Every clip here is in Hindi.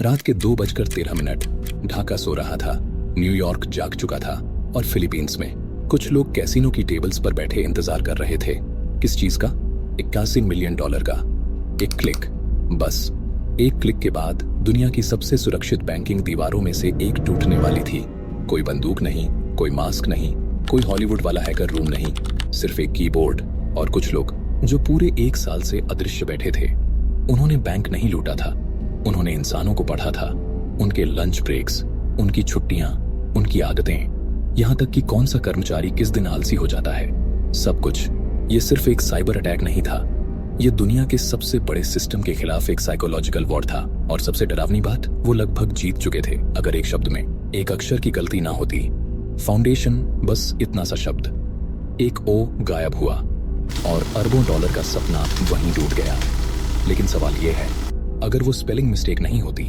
रात के 2:13 ढाका सो रहा था, न्यूयॉर्क जाग चुका था और फिलीपींस में कुछ लोग कैसीनो की टेबल्स पर बैठे इंतजार कर रहे थे। किस चीज का? 81 मिलियन डॉलर का। एक क्लिक, बस एक क्लिक के बाद दुनिया की सबसे सुरक्षित बैंकिंग दीवारों में से एक टूटने वाली थी। कोई बंदूक नहीं, कोई मास्क नहीं, कोई हॉलीवुड वाला हैकर रूम नहीं, सिर्फ एक कीबोर्ड और कुछ लोग जो पूरे 1 साल से अदृश्य बैठे थे। उन्होंने बैंक नहीं लूटा था, उन्होंने इंसानों को पढ़ा था, उनके लंच ब्रेक्स, उनकी छुट्टियां, उनकी आदतें, यहां तक कि कौन सा कर्मचारी किस दिन आलसी हो जाता है। सब कुछ। ये सिर्फ एक साइबर अटैक नहीं था, ये दुनिया के सबसे बड़े सिस्टम के खिलाफ एक साइकोलॉजिकल वॉर था। और सबसे डरावनी बात, वो लगभग जीत चुके थे। अगर एक शब्द में एक अक्षर की गलती ना होती, फाउंडेशन, बस इतना सा शब्द, एक ओ गायब हुआ और अरबों डॉलर का सपना वहीं टूट गया। लेकिन सवाल ये है, अगर वो स्पेलिंग मिस्टेक नहीं होती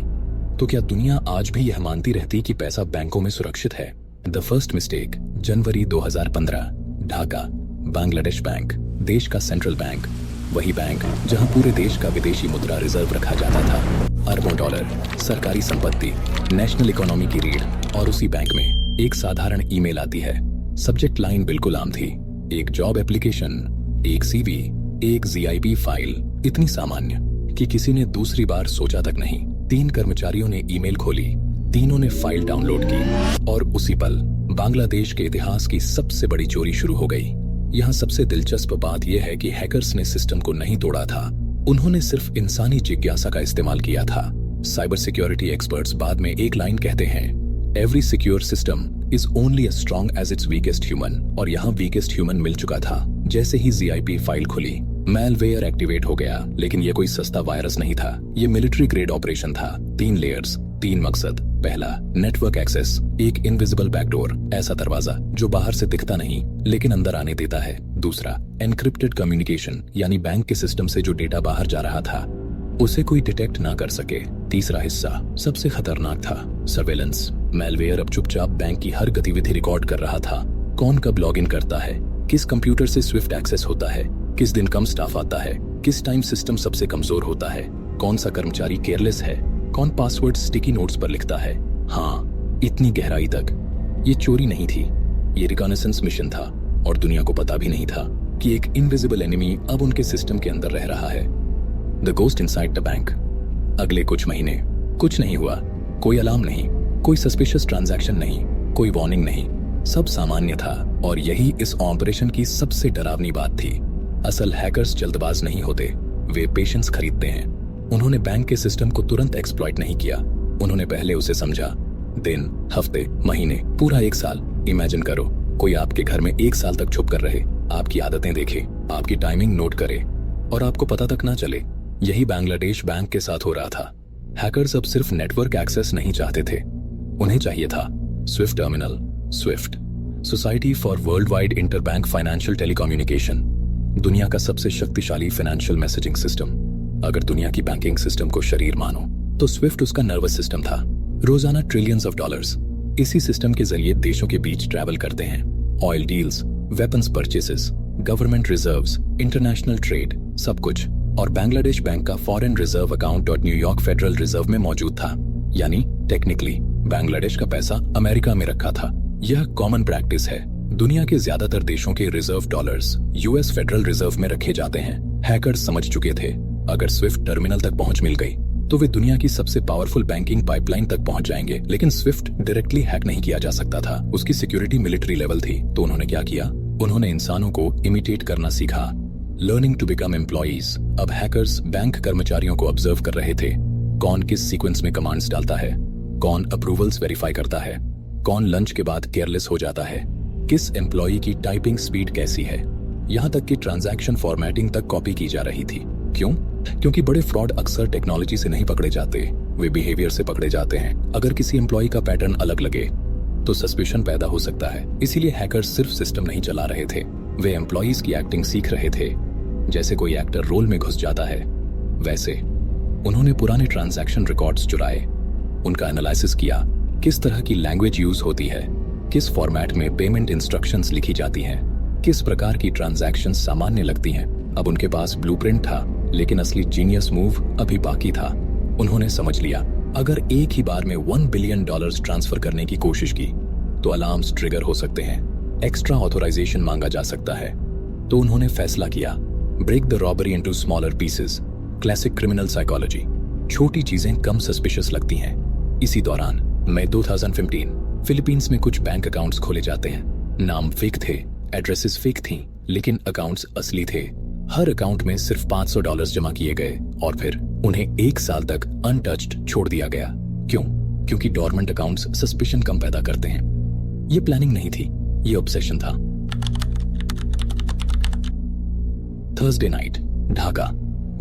तो क्या दुनिया आज भी यह मानती रहती कि पैसा बैंकों में सुरक्षित है? The first mistake, January 2015, Dhaka, Bangladesh bank, देश का सेंट्रल बैंक, वही बैंक जहां पूरे देश का विदेशी मुद्रा रिजर्व रखा जाता था। अरबों डॉलर, सरकारी संपत्ति, नेशनल इकोनॉमी की रीढ़, और उसी बैंक में एक साधारण ईमेल आती है। सब्जेक्ट लाइन बिल्कुल आम थी, एक जॉब एप्लीकेशन, एक सीवी, एक जीआईपी फाइल, इतनी सामान्य कि किसी ने दूसरी बार सोचा तक नहीं। 3 कर्मचारियों ने ईमेल खोली, तीनों ने फाइल डाउनलोड की और उसी पल बांग्लादेश के इतिहास की सबसे बड़ी चोरी शुरू हो गई। यहाँ सबसे दिलचस्प बात यह है कि हैकर्स ने सिस्टम को नहीं तोड़ा था, उन्होंने सिर्फ इंसानी जिज्ञासा का इस्तेमाल किया था। साइबर सिक्योरिटी एक्सपर्ट्स बाद में एक लाइन कहते हैं, every secure system is only as strong as its weakest human. और यहाँ वीकेस्ट ह्यूमन मिल चुका था। जैसे ही जीआईपी फाइल खुली, मैलवेयर एक्टिवेट हो गया। लेकिन ये कोई सस्ता वायरस नहीं था, ये मिलिट्री ग्रेड ऑपरेशन था। 3 लेयर्स, 3 मकसद। पहला, नेटवर्क एक्सेस, एक इनविजिबल बैकडोर, ऐसा दरवाजा जो बाहर से दिखता नहीं लेकिन अंदर आने देता है। दूसरा, एनक्रिप्टेड कम्युनिकेशन, यानी बैंक के सिस्टम से जो डेटा बाहर जा रहा था उसे कोई डिटेक्ट ना कर सके। तीसरा हिस्सा सबसे खतरनाक था, सर्वेलेंस। मैलवेयर अब चुपचाप बैंक की हर गतिविधि रिकॉर्ड कर रहा था। कौन कब लॉग इन करता है, किस कंप्यूटर से स्विफ्ट एक्सेस होता है, किस दिन कम स्टाफ आता है, किस टाइम सिस्टम सबसे कमजोर होता है, कौन सा कर्मचारी केयरलेस है, कौन पासवर्ड स्टिकी नोट्स पर लिखता है। हाँ, इतनी गहराई तक। ये चोरी नहीं थी, ये रिकॉनेसेंस मिशन था। और दुनिया को पता भी नहीं था कि एक इनविजिबल एनिमी अब उनके सिस्टम के अंदर रह रहा है। The ghost inside the bank. अगले कुछ महीने कुछ नहीं हुआ, कोई अलार्म नहीं, कोई सस्पिशियस ट्रांजैक्शन नहीं, कोई वार्निंग नहीं, सब सामान्य था। और यही इस ऑपरेशन की सबसे डरावनी बात थी। असल हैकर्स जल्दबाज नहीं होते, वे पेशेंस खरीदते हैं। उन्होंने बैंक के सिस्टम को तुरंत एक्सप्लॉइट नहीं किया, उन्होंने पहले उसे समझा। दिन, हफ्ते, महीने, पूरा 1 साल। इमेजिन करो, कोई आपके घर में 1 साल तक छुप कर रहे, आपकी आदतें देखे, आपकी टाइमिंग नोट करे और आपको पता तक ना चले। यही बांग्लादेश बैंक के साथ हो रहा था। हैकर्स अब सिर्फ नेटवर्क एक्सेस नहीं चाहते थे, उन्हें चाहिए था Swift terminal, Swift, society for world wide interbank financial telecommunication, दुनिया का सबसे शक्तिशाली फाइनेंशियल मैसेजिंग सिस्टम। अगर दुनिया की बैंकिंग सिस्टम को शरीर मानो तो स्विफ्ट उसका नर्वस सिस्टम था। रोजाना ट्रिलियंस ऑफ डॉलर्स इसी सिस्टम के जरिए देशों के बीच ट्रैवल करते हैं। Oil deals, weapons purchases, government reserves, international trade, सब कुछ। और बांग्लादेश बैंक का फॉरेन रिजर्व अकाउंट और न्यूयॉर्क फेडरल रिजर्व में मौजूद था। यानी टेक्निकली बांग्लादेश का पैसा अमेरिका में रखा था। यह कॉमन प्रैक्टिस है, दुनिया के ज्यादातर देशों के reserve dollars US federal reserve में रखे जाते हैं। हैकर्स समझ चुके थे, अगर स्विफ्ट टर्मिनल तक पहुंच मिल गई तो वे दुनिया की सबसे पावरफुल बैंकिंग पाइपलाइन तक पहुंच जाएंगे। लेकिन स्विफ्ट डायरेक्टली हैक नहीं किया जा सकता था, उसकी सिक्योरिटी मिलिट्री लेवल थी। तो उन्होंने क्या किया? उन्होंने इंसानों को इमिटेट करना सीखा, लर्निंग टू बिकम एम्प्लॉइज। अब हैकर्स बैंक कर्मचारियों को ऑब्जर्व कर रहे थे, कौन किस सीक्वेंस में कमांड्स डालता है, कौन अप्रूवल्स वेरीफाई करता है, कौन लंच के बाद केयरलेस हो जाता है, किस एम्प्लॉई की टाइपिंग स्पीड कैसी है। यहाँ तक कि ट्रांजैक्शन फॉर्मेटिंग तक कॉपी की जा रही थी। क्यों? क्योंकि बड़े फ्रॉड अक्सर टेक्नोलॉजी से नहीं पकड़े जाते, वे बिहेवियर से पकड़े जाते हैं। अगर किसी एम्प्लॉय का पैटर्न अलग लगे तो सस्पिशन पैदा हो सकता है। इसीलिए हैकर्स सिर्फ सिस्टम नहीं चला रहे थे, वे एम्प्लॉयज की एक्टिंग सीख रहे थे। जैसे कोई एक्टर रोल में घुस जाता है, वैसे उन्होंने पुराने ट्रांजैक्शन रिकॉर्ड्स चुराए, उनका एनालिसिस किया, किस तरह की लैंग्वेज यूज होती है, किस फॉर्मेट में पेमेंट इंस्ट्रक्शंस लिखी जाती हैं, किस प्रकार की ट्रांजैक्शंस सामान्य लगती हैं। अब उनके पास ब्लूप्रिंट था, लेकिन असली जीनियस मूव अभी बाकी था। उन्होंने समझ लिया अगर एक ही बार में $1 बिलियन ट्रांसफर करने की कोशिश की तो अलार्म्स ट्रिगर हो सकते हैं, एक्स्ट्रा ऑथोराइजेशन मांगा जा सकता है। तो उन्होंने फैसला किया, break the robbery into smaller pieces. Classic criminal psychology, छोटी चीजें कम सस्पिशियस लगती हैं। इसी दौरान मई 2015 फिलीपींस में कुछ बैंक अकाउंट्स खोले जाते हैं। नाम फेक थे, एड्रेसेस फेक थीं, लेकिन अकाउंट्स असली थे। हर अकाउंट में सिर्फ $500 जमा किए गए और फिर उन्हें 1 साल तक अनटच्ड छोड़ दिया गया। क्यों? क्योंकि डॉर्मेंट अकाउंट्स सस्पिशन कम पैदा करते हैं। ये प्लानिंग नहीं थी, ये ऑब्सेशन था। Thursday night, Dhaka.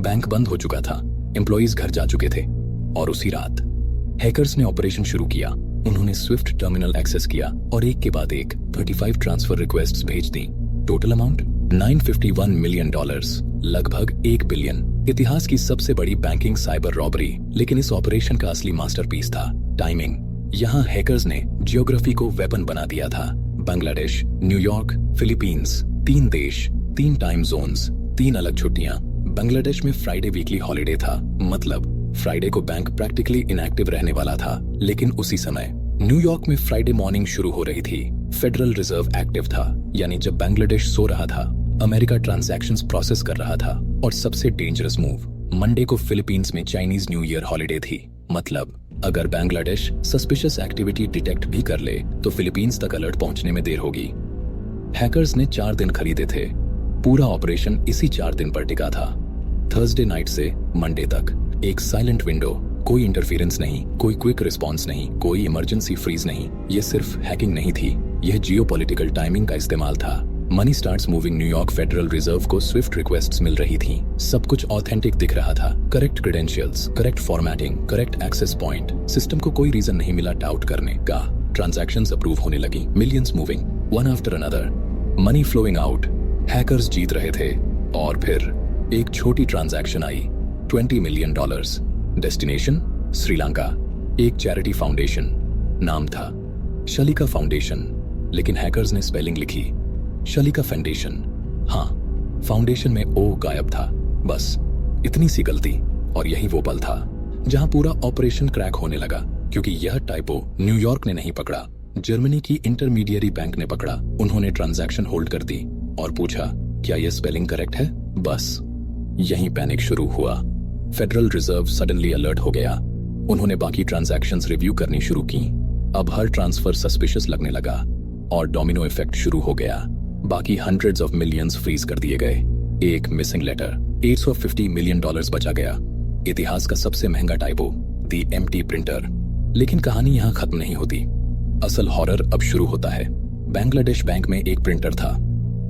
बैंक बंद हो चुका था, एम्प्लॉइज घर जा चुके थे और उसी रात हैकर्स ने ऑपरेशन शुरू किया। उन्होंने स्विफ्ट टर्मिनल एक्सेस किया और एक के बाद एक 35 ट्रांसफर रिक्वेस्ट्स भेज दी। टोटल अमाउंट $951 मिलियन, लगभग 1 बिलियन। इतिहास की सबसे बड़ी बैंकिंग साइबर रॉबरी। लेकिन इस ऑपरेशन का असली मास्टरपीस था टाइमिंग। यहाँ हैकर्स ने जियोग्राफी को वेपन बना दिया था। बांग्लादेश, न्यूयॉर्क, फिलीपींस, 3 देश, 3 टाइम जोन्स, 3 अलग छुट्टियां। बांग्लादेश में फ्राइडे वीकली हॉलिडे था, मतलब फ्राइडे को बैंक प्रैक्टिकली इनएक्टिव रहने वाला था। लेकिन उसी समय न्यूयॉर्क में फ्राइडे मॉर्निंग शुरू हो रही थी। फेडरल रिजर्व एक्टिव था, यानी जब बांग्लादेश सो रहा था, अमेरिका ट्रांजैक्शंस प्रोसेस कर रहा था। और सबसे डेंजरस मूव, मंडे को फिलीपींस में चाइनीज न्यू ईयर हॉलिडे थी। मतलब अगर बांग्लादेश सस्पिशियस एक्टिविटी डिटेक्ट भी कर ले तो फिलीपींस तक अलर्ट पहुंचने में देर होगी। हैकर्स ने 4 दिन खरीदे थे। पूरा ऑपरेशन इसी 4 दिन पर टिका था, थर्सडे नाइट से मंडे तक। एक साइलेंट विंडो, कोई इंटरफेरेंस नहीं, कोई क्विक रिस्पॉन्स नहीं, कोई इमरजेंसी फ्रीज नहीं। ये सिर्फ हैकिंग नहीं थी, यह जियोपॉलिटिकल टाइमिंग का इस्तेमाल था। Money starts moving, New York federal reserve को स्विफ्ट रिक्वेस्ट्स मिल रही थी। सब कुछ ऑथेंटिक दिख रहा था, correct credentials, correct formatting, correct access point. System को कोई रीजन नहीं मिला डाउट करने का। ट्रांजैक्शंस अप्रूव होने लगी, millions moving, one after another, money flowing out. Hackers जीत रहे थे और फिर एक छोटी ट्रांजैक्शन आई, $20 मिलियन। डेस्टिनेशन श्रीलंका। एक चैरिटी फाउंडेशन, नाम था शलिका फाउंडेशन, लेकिन हैकर्स ने स्पेलिंग लिखी शलिका फाउंडेशन। हाँ, फाउंडेशन में ओ गायब था। बस इतनी सी गलती और यही वो पल था जहां पूरा ऑपरेशन क्रैक होने लगा। क्योंकि यह टाइपो न्यूयॉर्क ने नहीं पकड़ा, जर्मनी की इंटरमीडियरी बैंक ने पकड़ा। उन्होंने ट्रांजैक्शन होल्ड कर दी और पूछा, क्या यह स्पेलिंग करेक्ट है? बस यहीं पैनिक शुरू हुआ। फेडरल रिजर्व सडनली अलर्ट हो गया। उन्होंने बाकी ट्रांजैक्शंस रिव्यू करनी शुरू की। अब हर ट्रांसफर सस्पिशियस लगने लगा और डोमिनो इफेक्ट शुरू हो गया। बाकी हंड्रेड्स ऑफ मिलियंस फ्रीज कर दिए गए। एक मिसिंग लेटर, $850 मिलियन बचा गया। इतिहास का सबसे महंगा टाइपो, द एम्प्टी प्रिंटर। लेकिन कहानी यहाँ खत्म नहीं होती। असल हॉरर अब शुरू होता है। बांग्लादेश बैंक में एक प्रिंटर था,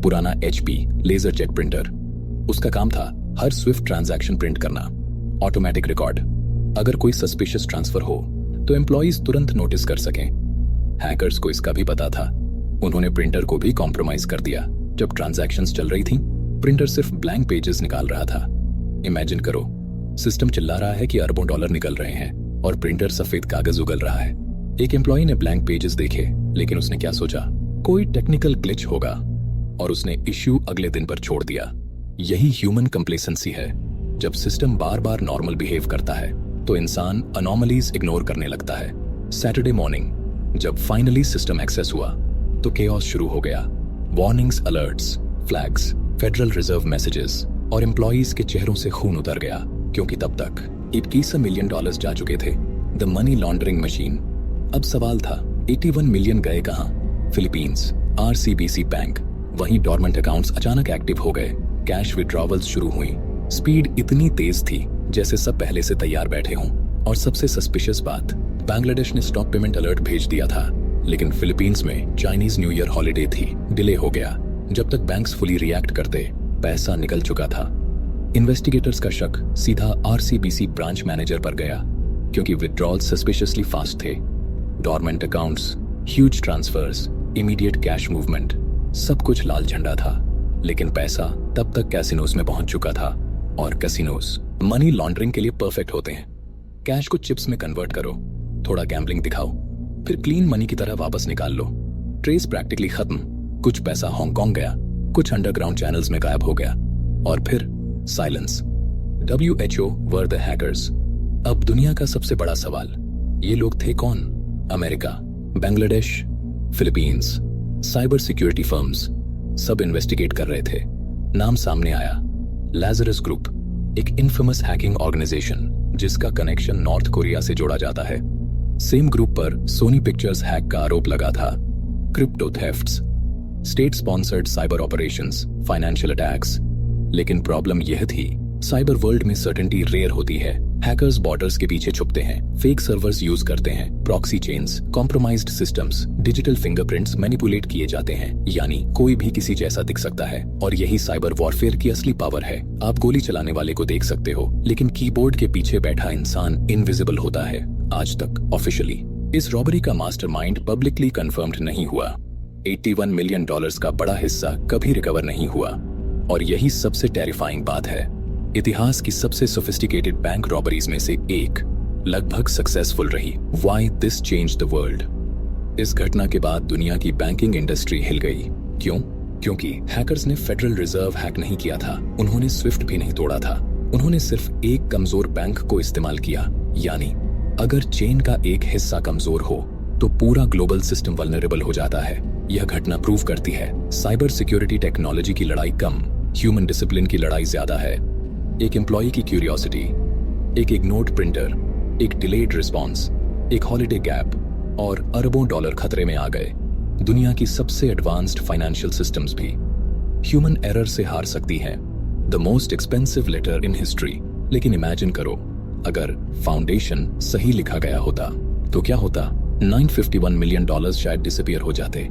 पुराना HP लेजर जेट प्रिंटर। उसका काम था हर स्विफ्ट ट्रांजैक्शन प्रिंट करना, ऑटोमेटिक रिकॉर्ड। अगर कोई सस्पिशियस ट्रांसफर हो तो एम्प्लॉइज तुरंत नोटिस कर सकें। हैकर्स को इसका भी पता था। उन्होंने प्रिंटर को भी कॉम्प्रोमाइज कर दिया। जब ट्रांजैक्शंस चल रही थीं, प्रिंटर सिर्फ ब्लैंक पेजेस निकाल रहा था। इमेजिन करो, सिस्टम चिल्ला रहा है कि अरबों डॉलर निकल रहे हैं और प्रिंटर सफेद कागज उगल रहा है। एक एम्प्लॉय ने ब्लैंक पेजेस देखे, लेकिन उसने क्या सोचा, कोई टेक्निकल ग्लिच होगा, और उसने इश्यू अगले दिन पर छोड़ दिया। यही ह्यूमन कंप्लेसेंसी है। जब सिस्टम बार बार नॉर्मल बिहेव करता है तो इंसान अनॉमलीज इग्नोर करने लगता है। सैटरडे मॉर्निंग जब फाइनली सिस्टम एक्सेस हुआ तो केओस शुरू हो गया। Warnings, alerts, flags, federal reserve messages, और एम्प्लॉइज के चेहरों से खून उतर गया। क्योंकि तब तक $21 मिलियन जा चुके थे। The money laundering machine. अब सवाल था, 81 मिलियन गए कहां? Philippines, RCBC bank. वहीं डॉर्मेंट अकाउंट्स अचानक एक्टिव हो गए। कैश विड्रॉवल्स शुरू हुई। स्पीड इतनी तेज थी जैसे सब पहले से तैयार बैठे हों। और सबसे सस्पिशियस बात, बांग्लादेश ने स्टॉप पेमेंट अलर्ट भेज दिया था, लेकिन फिलीपींस में चाइनीज न्यू ईयर हॉलिडे थी। डिले हो गया। जब तक बैंक्स फुली रिएक्ट करते, पैसा निकल चुका था। इन्वेस्टिगेटर्स का शक सीधा RCBC ब्रांच मैनेजर पर गया, क्योंकि विड्रॉल सस्पिशियसली फास्ट थे। Dormant accounts, huge transfers, immediate cash movement, सब कुछ लाल झंडा था। लेकिन पैसा तब तक कैसीनोस में पहुंच चुका था, और कैसीनोस मनी लॉन्ड्रिंग के लिए परफेक्ट होते हैं। कैश को चिप्स में कन्वर्ट करो, थोड़ा गैम्बलिंग दिखाओ, फिर क्लीन मनी की तरह वापस निकाल लो। ट्रेस प्रैक्टिकली खत्म। कुछ पैसा हांगकांग गया, कुछ अंडरग्राउंड चैनल्स में गायब हो गया, और फिर silence. WHO were the hackers. अब दुनिया का सबसे बड़ा सवाल, ये लोग थे कौन? America, Bangladesh, Philippines, cyber security firms सब इन्वेस्टिगेट कर रहे थे। नाम सामने आया, लाजरस ग्रुप, एक इनफेमस हैकिंग ऑर्गेनाइजेशन जिसका कनेक्शन नॉर्थ कोरिया से जोड़ा जाता है। सेम ग्रुप पर सोनी पिक्चर्स हैक का आरोप लगा था। Crypto thefts, state sponsored cyber operations, financial attacks. लेकिन प्रॉब्लम यह थी, साइबर वर्ल्ड में सर्टेनिटी रेयर होती है। हैकर्स बॉर्डर्स के पीछे छुपते हैं, फेक सर्वर्स यूज करते हैं, proxy chains, compromised systems, digital fingerprints manipulate किए जाते हैं, यानी कोई भी किसी जैसा दिख सकता है। और यही साइबर वॉरफेयर की असली पावर है। आप गोली चलाने वाले को देख सकते हो, लेकिन कीबोर्ड के पीछे बैठा इंसान इनविजिबल होता है। आज तक ऑफिशियली इस रॉबरी का मास्टरमाइंड पब्लिकली कंफर्म्ड नहीं हुआ। $81 मिलियन का बड़ा हिस्सा कभी रिकवर नहीं हुआ। और यही सबसे टेरिफाइंग बात है, इतिहास की सबसे सोफिस्टिकेटेड बैंक रॉबरीज में से एक लगभग सक्सेसफुल रही। Why this changed the world? इस घटना के बाद दुनिया की बैंकिंग इंडस्ट्री हिल गई। क्यों? क्योंकि हैकर्स ने फेडरल रिजर्व हैक नहीं किया था, उन्होंने स्विफ्ट भी नहीं तोड़ा था, उन्होंने सिर्फ एक कमजोर बैंक को इस्तेमाल किया। यानी अगर चेन का एक हिस्सा कमजोर हो तो पूरा ग्लोबल सिस्टम वल्नरेबल हो जाता है। यह घटना प्रूव करती है साइबर सिक्योरिटी टेक्नोलॉजी की लड़ाई कम, ह्यूमन डिसिप्लिन की लड़ाई ज्यादा है। एक एम्प्लॉय की क्यूरियोसिटी, एक इग्नोर्ड प्रिंटर, एक डिलेड रिस्पॉन्स, एक हॉलिडे गैप और अरबों डॉलर खतरे में आ गए। दुनिया की सबसे एडवांस्ड फाइनेंशियल सिस्टम्स भी ह्यूमन एरर से हार सकती हैं। The most expensive letter in history. लेकिन इमेजिन करो, अगर फाउंडेशन सही लिखा गया होता तो क्या होता? $951 मिलियन शायद डिसअपीयर हो जाते।